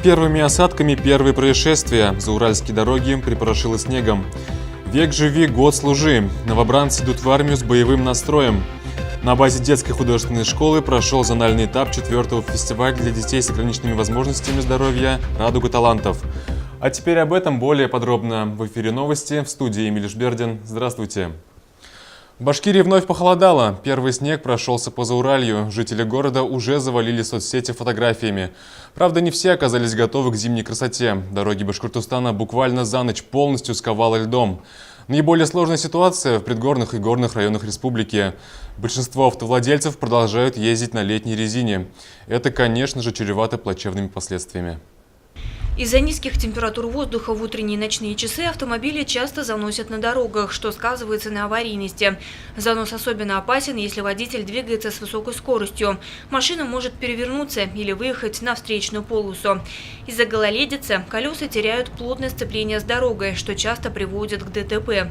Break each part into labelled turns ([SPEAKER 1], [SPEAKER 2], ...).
[SPEAKER 1] первыми осадками первые происшествия. Зауральские дороги припорошило снегом. Век живи, год служи. Новобранцы идут в армию с боевым настроем. На базе детской художественной школы прошел зональный этап 4-го фестиваля для детей с ограниченными возможностями здоровья «Радуга талантов». А теперь об этом более подробно. В эфире новости, в студии Эмиль Шбердин. Здравствуйте. В Башкирии вновь похолодало. Первый снег прошелся по Зауралью. Жители города уже завалили соцсети фотографиями. Правда, не все оказались готовы к зимней красоте. Дороги Башкортостана буквально за ночь полностью сковало льдом. Наиболее сложная ситуация в предгорных и горных районах республики. Большинство автовладельцев продолжают ездить на летней резине. Это, конечно же, чревато плачевными последствиями.
[SPEAKER 2] Из-за низких температур воздуха в утренние и ночные часы автомобили часто заносят на дорогах, что сказывается на аварийности. Занос особенно опасен, если водитель двигается с высокой скоростью. Машина может перевернуться или выехать на встречную полосу. Из-за гололедицы колеса теряют плотное сцепление с дорогой, что часто приводит к ДТП.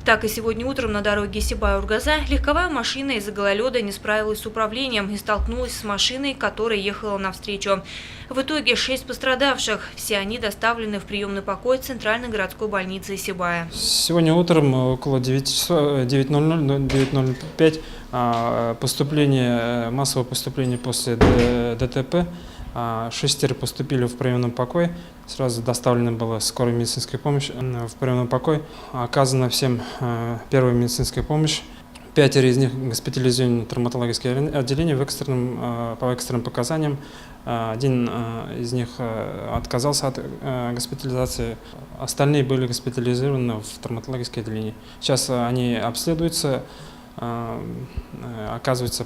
[SPEAKER 2] Так и сегодня утром на дороге Сибай-Ургаза легковая машина из-за гололеда не справилась с управлением и столкнулась с машиной, которая ехала навстречу. В итоге 6 пострадавших. Все они доставлены в приемный покой Центральной городской больницы Сибая.
[SPEAKER 3] Сегодня утром около 9:05 массовое поступление после ДТП. 6 поступили в приемный покой. Сразу доставлена была скорая медицинская помощь в приемный покой. Оказана всем первая медицинская помощь. 5 из них госпитализированы в травматологическое отделение по экстренным показаниям. Один из них отказался от госпитализации. Остальные были госпитализированы в травматологическое отделение. Сейчас они обследуются, оказывается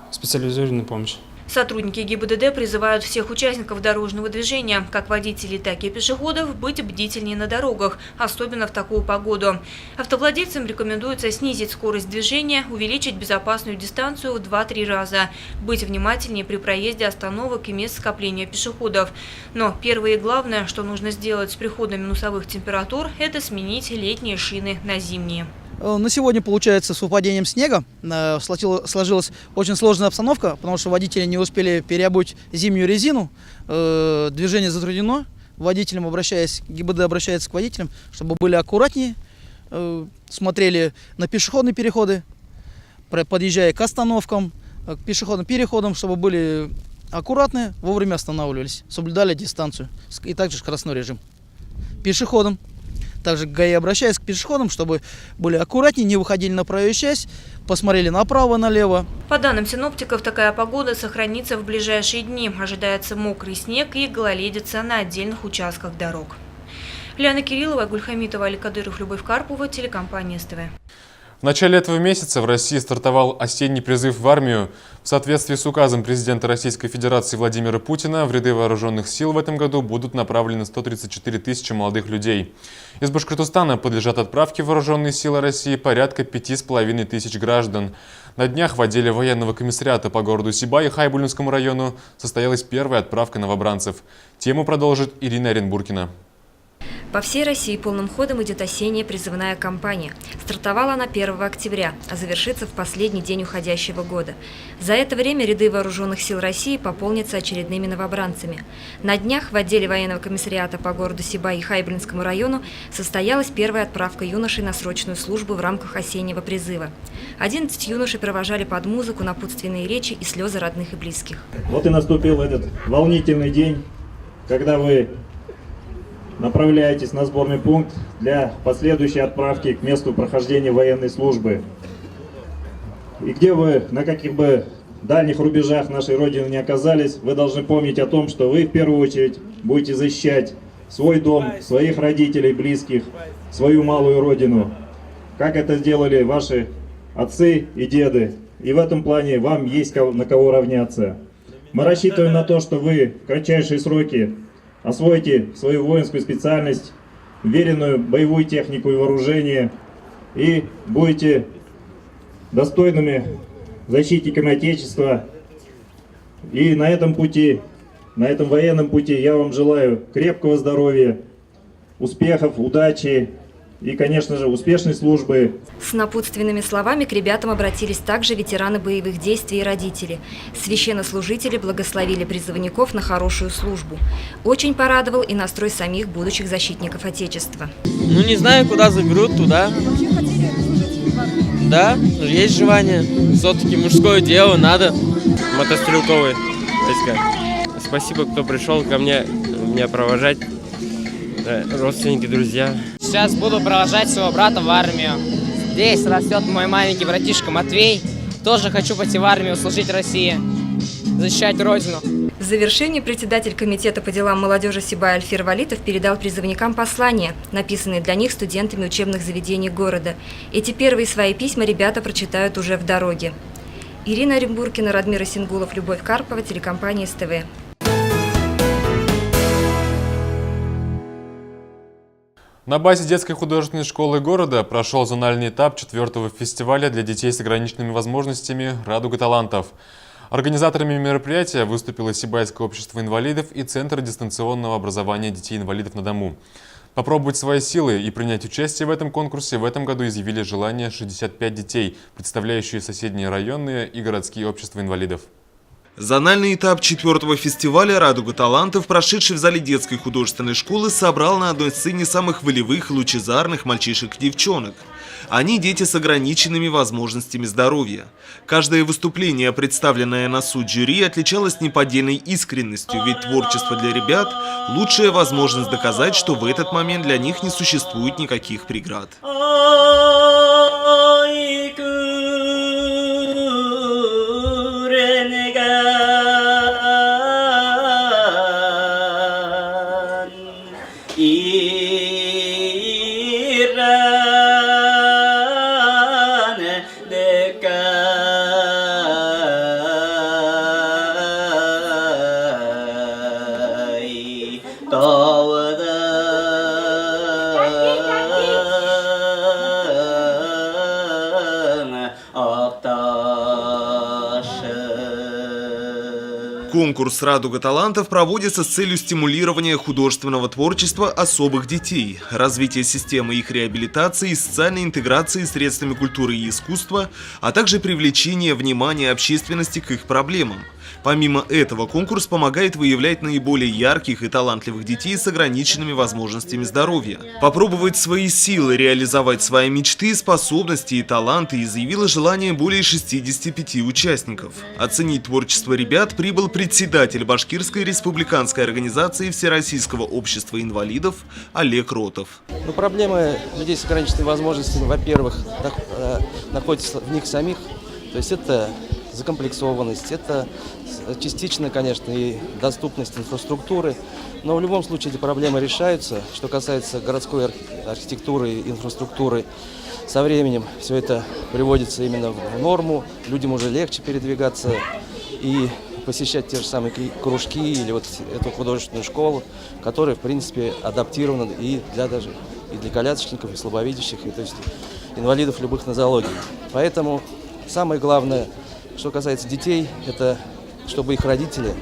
[SPEAKER 3] специализированная помощь.
[SPEAKER 2] Сотрудники ГИБДД призывают всех участников дорожного движения, как водителей, так и пешеходов, быть бдительнее на дорогах, особенно в такую погоду. Автовладельцам рекомендуется снизить скорость движения, увеличить безопасную дистанцию в 2-3 раза, быть внимательнее при проезде остановок и мест скопления пешеходов. Но первое и главное, что нужно сделать с приходом минусовых температур, это сменить летние шины на зимние.
[SPEAKER 4] На сегодня, получается, с выпадением снега сложилась очень сложная обстановка, потому что водители не успели переобуть зимнюю резину, движение затруднено. Водителям ГИБДД обращается к водителям, чтобы были аккуратнее, смотрели на пешеходные переходы, подъезжая к остановкам, к пешеходным переходам, чтобы были аккуратны, вовремя останавливались, соблюдали дистанцию и также скоростной режим. Пешеходам. Также ГАИ обращаясь к пешеходам, чтобы были аккуратнее, не выходили на проезжую часть, посмотрели направо, налево.
[SPEAKER 2] По данным синоптиков, такая погода сохранится в ближайшие дни. Ожидается мокрый снег и гололедица на отдельных участках дорог. Лиана Кириллова, Гульхамитова, Али Кадыров, Любовь Карпова, телекомпания СТВ.
[SPEAKER 1] В начале этого месяца в России стартовал осенний призыв в армию. В соответствии с указом президента Российской Федерации Владимира Путина в ряды вооруженных сил в этом году будут направлены 134 тысячи молодых людей. Из Башкортостана подлежат отправке в вооруженные силы России порядка 5,5 тысяч граждан. На днях в отделе военного комиссариата по городу Сибай и Хайбулинскому району состоялась первая отправка новобранцев. Тему продолжит Ирина Оренбургина.
[SPEAKER 5] По всей России полным ходом идет осенняя призывная кампания. Стартовала она 1 октября, а завершится в последний день уходящего года. За это время ряды вооруженных сил России пополнятся очередными новобранцами. На днях в отделе военного комиссариата по городу Сибай и Хайбулинскому району состоялась первая отправка юношей на срочную службу в рамках осеннего призыва. 11 юношей провожали под музыку, напутственные речи и слезы родных и близких.
[SPEAKER 6] Вот и наступил этот волнительный день, когда вы направляетесь на сборный пункт для последующей отправки к месту прохождения военной службы. И где вы, на каких бы дальних рубежах нашей Родины не оказались, вы должны помнить о том, что вы в первую очередь будете защищать свой дом, своих родителей, близких, свою малую Родину, как это сделали ваши отцы и деды. И в этом плане вам есть на кого равняться. Мы рассчитываем на то, что вы в кратчайшие сроки освоите свою воинскую специальность, веренную боевую технику и вооружение, и будете достойными защитниками Отечества. И на этом пути, на этом военном пути я вам желаю крепкого здоровья, успехов, удачи и, конечно же, успешной службы.
[SPEAKER 5] С напутственными словами к ребятам обратились также ветераны боевых действий и родители. Священнослужители благословили призывников на хорошую службу. Очень порадовал и настрой самих будущих защитников Отечества.
[SPEAKER 7] Ну, не знаю, куда заберут, туда. Да, есть желание. Все-таки мужское дело, надо. Мотострелковые войска. Спасибо, кто пришел ко мне меня провожать. Родственники, друзья.
[SPEAKER 8] Сейчас буду провожать своего брата в армию. Здесь растет мой маленький братишка Матвей. Тоже хочу пойти в армию, служить России, защищать Родину.
[SPEAKER 5] В завершении председатель комитета по делам молодежи Сибай Альфир Валитов передал призывникам послания, написанные для них студентами учебных заведений города. Эти первые свои письма ребята прочитают уже в дороге. Ирина Оренбургина, Радмир Исенгулов, Любовь Карпова, телекомпания СТВ.
[SPEAKER 1] На базе детской художественной школы города прошел зональный этап 4-го фестиваля для детей с ограниченными возможностями «Радуга талантов». Организаторами мероприятия выступило Сибайское общество инвалидов и Центр дистанционного образования детей-инвалидов на дому. Попробовать свои силы и принять участие в этом конкурсе в этом году изъявили желание 65 детей, представляющие соседние районные и городские общества инвалидов.
[SPEAKER 9] Зональный этап 4-го фестиваля «Радуга талантов», прошедший в зале детской художественной школы, собрал на одной сцене самых волевых и лучезарных мальчишек и девчонок. Они дети с ограниченными возможностями здоровья. Каждое выступление, представленное на суд жюри, отличалось неподдельной искренностью, ведь творчество для ребят – лучшая возможность доказать, что в этот момент для них не существует никаких преград. Конкурс «Радуга талантов» проводится с целью стимулирования художественного творчества особых детей, развития системы их реабилитации и социальной интеграции средствами культуры и искусства, а также привлечения внимания общественности к их проблемам. Помимо этого, конкурс помогает выявлять наиболее ярких и талантливых детей с ограниченными возможностями здоровья. Попробовать свои силы, реализовать свои мечты, способности и таланты изъявило желание более 65 участников. Оценить творчество ребят прибыл председатель Башкирской республиканской организации Всероссийского общества инвалидов Олег Ротов.
[SPEAKER 7] Проблемы людей с ограниченными возможностями, во-первых, находятся в них самих. То есть это закомплексованность, это частично, конечно, и доступность инфраструктуры, но в любом случае эти проблемы решаются. Что касается городской архитектуры и инфраструктуры, со временем все это приводится именно в норму, людям уже легче передвигаться и посещать те же самые кружки или вот эту художественную школу, которая, в принципе, адаптирована и для колясочников, и слабовидящих, и, то есть инвалидов любых нозологий. Поэтому самое главное, что касается детей, это чтобы их родители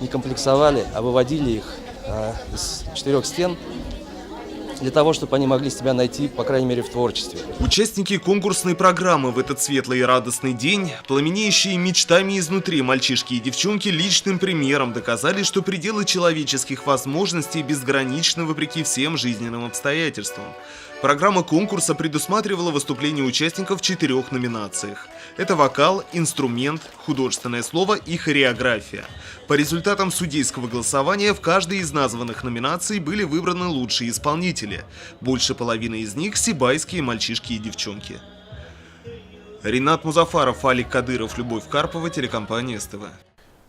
[SPEAKER 7] не комплексовали, а выводили их из 4 стен, для того, чтобы они могли себя найти, по крайней мере, в творчестве.
[SPEAKER 9] Участники конкурсной программы в этот светлый и радостный день, пламенеющие мечтами изнутри мальчишки и девчонки, личным примером доказали, что пределы человеческих возможностей безграничны вопреки всем жизненным обстоятельствам. Программа конкурса предусматривала выступления участников в 4 номинациях. Это вокал, инструмент, художественное слово и хореография. По результатам судейского голосования в каждой из названных номинаций были выбраны лучшие исполнители. Больше половины из них – сибайские мальчишки и девчонки. Ринат Музафаров, Алик Кадыров, Любовь Карпова, телекомпания СТВ.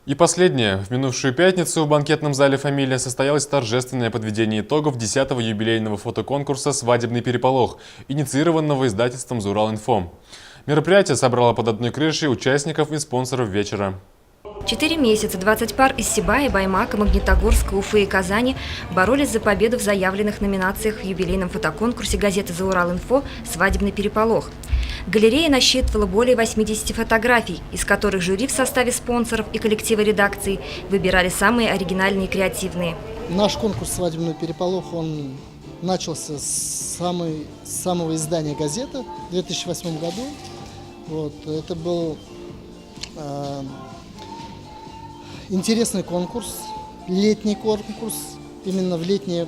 [SPEAKER 1] И последнее. В минувшую пятницу в банкетном зале «Фамилия» состоялось торжественное подведение итогов 10-го юбилейного фотоконкурса «Свадебный переполох», инициированного издательством «Зурал-Инфо». Мероприятие собрало под одной крышей участников и спонсоров вечера.
[SPEAKER 5] 4 месяца 20 пар из Сибая, Баймака, Магнитогорска, Уфы и Казани боролись за победу в заявленных номинациях в юбилейном фотоконкурсе газеты «Заурал-Инфо» «Свадебный переполох». Галерея насчитывала более 80 фотографий, из которых жюри в составе спонсоров и коллектива редакции выбирали самые оригинальные и креативные.
[SPEAKER 10] Наш конкурс «Свадебный переполох», он начался с самого издания газеты в 2008 году. Вот, это был интересный конкурс, летний конкурс. Именно в летнюю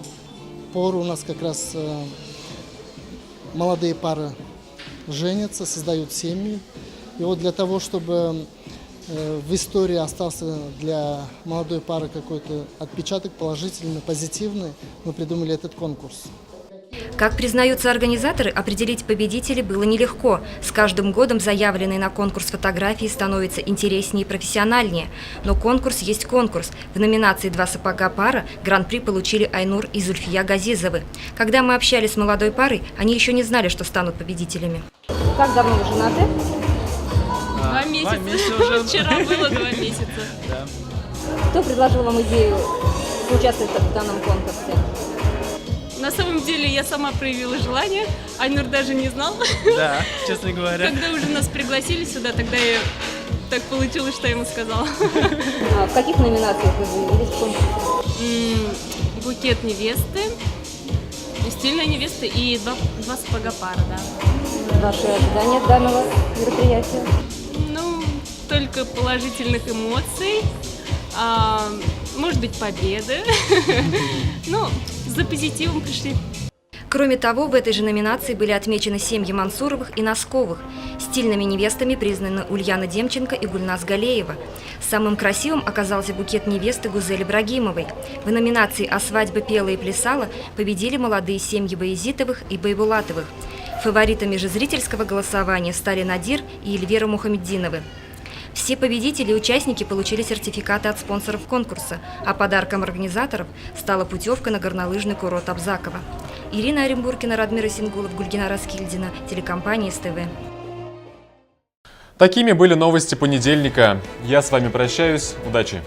[SPEAKER 10] пору у нас как раз молодые пары женятся, создают семьи. И вот для того, чтобы в истории остался для молодой пары какой-то отпечаток положительный, позитивный, мы придумали этот конкурс.
[SPEAKER 5] Как признаются организаторы, определить победителей было нелегко. С каждым годом заявленные на конкурс фотографии становятся интереснее и профессиональнее. Но конкурс есть конкурс. В номинации «Два сапога пара» гран-при получили Айнур и Зульфия Газизовы. Когда мы общались с молодой парой, они еще не знали, что станут победителями. Как давно вы женаты?
[SPEAKER 11] 2 месяца. Уже. Вчера было 2 месяца.
[SPEAKER 5] Да. Кто предложил вам идею участвовать в данном конкурсе?
[SPEAKER 11] На самом деле я сама проявила желание, Айнур даже не знал.
[SPEAKER 12] Да, честно говоря.
[SPEAKER 11] Когда уже нас пригласили сюда, тогда я так получилось, что я ему сказала.
[SPEAKER 5] В каких номинациях вы заявились в конкурсе?
[SPEAKER 11] Букет невесты, стильная невеста и два сапога пара, да.
[SPEAKER 5] Ваши ожидания от данного мероприятия?
[SPEAKER 11] Ну, только положительных эмоций, может быть, победы. Ну, за позитивом пришли.
[SPEAKER 5] Кроме того, в этой же номинации были отмечены семьи Мансуровых и Носковых. Стильными невестами признаны Ульяна Демченко и Гульназ Галеева. Самым красивым оказался букет невесты Гузель Ибрагимовой. В номинации «А свадьба пела и плясала» победили молодые семьи Баязитовых и Байбулатовых. Фаворитами же зрительского голосования стали Надир и Эльвира Мухаммеддиновы. Все победители и участники получили сертификаты от спонсоров конкурса, а подарком организаторов стала путевка на горнолыжный курорт Абзаково. Ирина Оренбургина, Радмир Исингулов, Гульгина Раскильдина, телекомпания СТВ.
[SPEAKER 1] Такими были новости понедельника. Я с вами прощаюсь. Удачи!